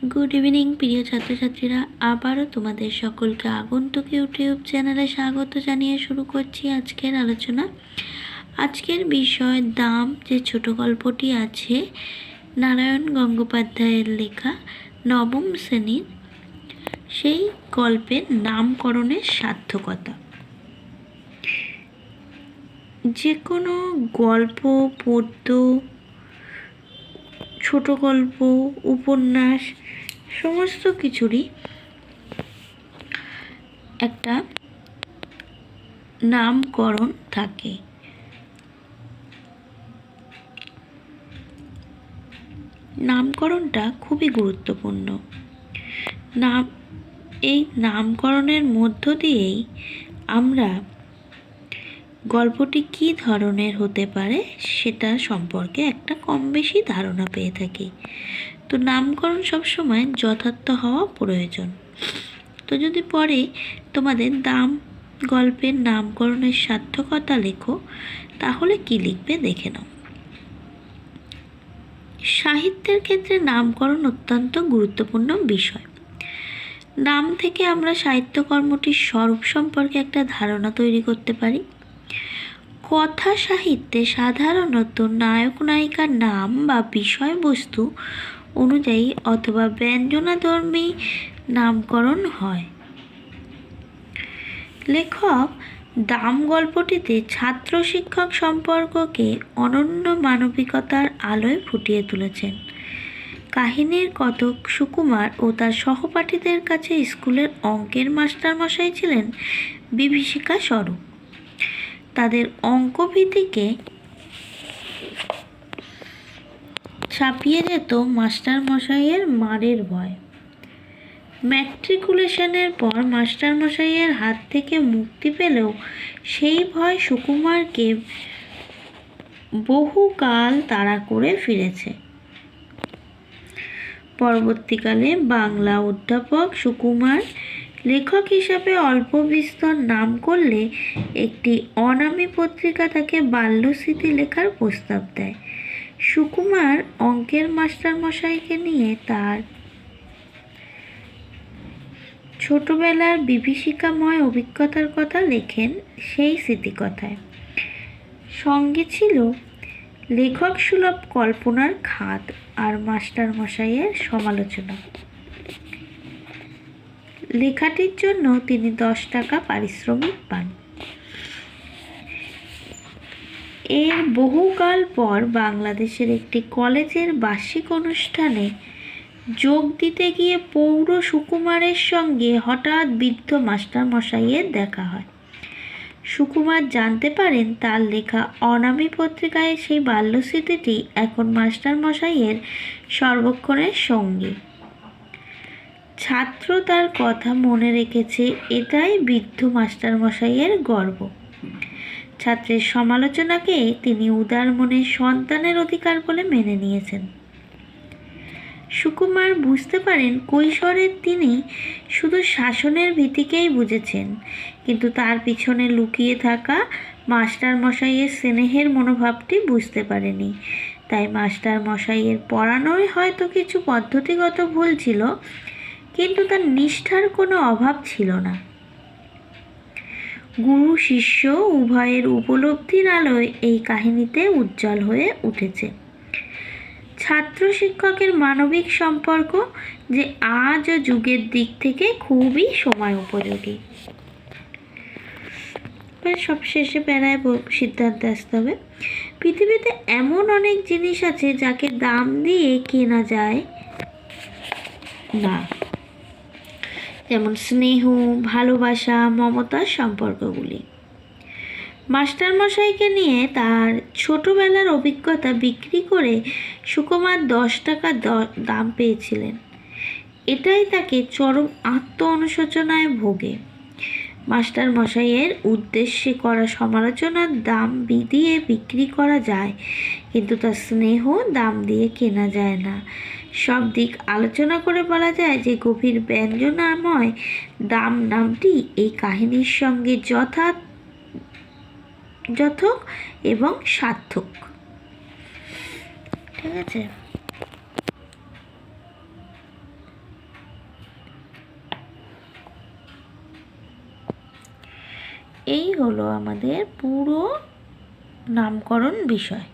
Good evening প্রিয় ছাত্রছাত্রীরা, আবারও তোমাদের সকলকে আগন্তুক ইউটিউব চ্যানেলে স্বাগত জানিয়ে শুরু করছি আজকের আলোচনা। আজকের বিষয় দাম, যে ছোট গল্পটি আছে নারায়ণ গঙ্গোপাধ্যায়ের লেখা নবম শ্রেণীর, সেই গল্পের নামকরণের সার্থকতা। যে কোনো গল্প, পদ্য, ছোট গল্প, উপন্যাস সমস্ত কিছুরই একটা নামকরণ থাকে। নামকরণটা খুবই গুরুত্বপূর্ণ। এই নামকরণের মধ্য দিয়েই আমরা গল্পটি কী ধরনের হতে পারে সেটা সম্পর্কে একটা কম বেশি ধারণা পেয়ে থাকি। তো নামকরণ সবসময় যথার্থ হওয়া প্রয়োজন। তো যদি পরে তোমাদের গল্পের নামকরণের সার্থকতা লেখো, তাহলে কি লিখবে দেখে নাও। সাহিত্যের ক্ষেত্রে নামকরণ অত্যন্ত গুরুত্বপূর্ণ বিষয়। নাম থেকে আমরা সাহিত্যকর্মটির স্বরূপ সম্পর্কে একটা ধারণা তৈরি করতে পারি। কথা সাহিত্যে সাধারণত নায়ক নায়িকার নাম বা বিষয়বস্তু অনুযায়ী অথবা ব্যঞ্জনাধর্মী নামকরণ হয়। লেখক দাম গল্পটিতে ছাত্র শিক্ষক সম্পর্ককে অনন্য মানবিকতার আলোয় ফুটিয়ে তুলেছেন। কাহিনীর কথক সুকুমার ও তার সহপাঠীদের কাছে স্কুলের অঙ্কের মাস্টারমশাই ছিলেন বিভীষিকা স্বরূপ। তাদের অঙ্কভীতিকে ছাপিয়ে যেত মাস্টারমশাইয়ের মারের ভয়। ম্যাট্রিকুলেশনের পর মাস্টারমশাইয়ের হাত থেকে মুক্তি পেলেও সেই ভয় সুকুমারকে বহুকাল তাড়া করে ফিরেছে। পরবর্তীকালে বাংলা অধ্যাপক সুকুমার লেখক হিসাবে অল্প বিস্তর নাম করলে একটি অনামী পত্রিকা তাকে বাল্যস্মৃতি লেখার প্রস্তাব দেয়। সুকুমার অঙ্কের মাস্টারমশাইকে নিয়ে তার ছোটবেলার বিভীষিকাময় অভিজ্ঞতার কথা লেখেন সেই স্মৃতিকথায়। সঙ্গে ছিল লেখক সুলভ কল্পনার খাদ আর মাস্টারমশাইয়ের সমালোচনা। লেখাটির জন্য তিনি 10 টাকা পারিশ্রমিক পান। এর বহুকাল পর বাংলাদেশের একটি কলেজের বার্ষিক অনুষ্ঠানে যোগ দিতে গিয়ে পৌর সুকুমারের সঙ্গে হঠাৎ বৃদ্ধ মাস্টারমশাইয়ের দেখা হয়। সুকুমার জানতে পারেন তার লেখা অনামী পত্রিকায় সেই বাল্যস্মৃতিটি এখন মাস্টারমশাইয়ের সর্বক্ষণের সঙ্গী। ছাত্র তার কথা মনে রেখেছে, এটাই বৃদ্ধ মাস্টারমশাইয়ের গর্ব। ছাত্রের সমালোচনাকে তিনি উদার মনে সন্তানের অধিকার বলে মেনে নিয়েছেন। সুকুমার বুঝতে পারেন কৈশোরে তিনি শুধু শাসনের ভীতিকেই বুঝেছেন, কিন্তু তার পিছনে লুকিয়ে থাকা মাস্টারমশাইয়ের স্নেহের মনোভাবটি বুঝতে পারেনি। তাই মাস্টারমশাইয়ের পড়ানোয় হয়তো কিছু পদ্ধতিগত ভুল ছিল, কিন্তু তার নিষ্ঠার কোনো অভাব ছিল না। গুরু শিষ্য উভয়ের উপলব্ধির আলোয় এই কাহিনীতে উজ্জ্বল হয়ে উঠেছে। ছাত্র শিক্ষকের মানবিক সম্পর্ক যে আজ ও যুগের দিক থেকে খুবই সময় উপযোগী। সব শেষে প্যারায় সিদ্ধান্তে আসতে হবে। পৃথিবীতে এমন অনেক জিনিস আছে যাকে দাম দিয়ে কেনা যায় না, যেমন স্নেহ, ভালোবাসা, মমতার সম্পর্কগুলি। মাস্টারমশাইকে নিয়ে তার ছোটবেলার অভিজ্ঞতা বিক্রি করে সুকুমার 10 টাকা দাম পেয়েছিলেন। এটাই তাকে চরম আত্ম অনুশোচনায় ভোগে। মাস্টারমশাইয়ের উদ্দেশ্যে করা সমালোচনার দাম দিয়ে বিক্রি করা যায়, কিন্তু তার স্নেহ দাম দিয়ে কেনা যায় না। সব দিক আলোচনা করে বলা যায় যে গভীর ব্যঞ্জনাময় দাম নামটি এই কাহিনীর সঙ্গে যথার্থ এবং সার্থক। ঠিক আছে। এই হলো আমাদের পুরো নামকরণ বিষয়।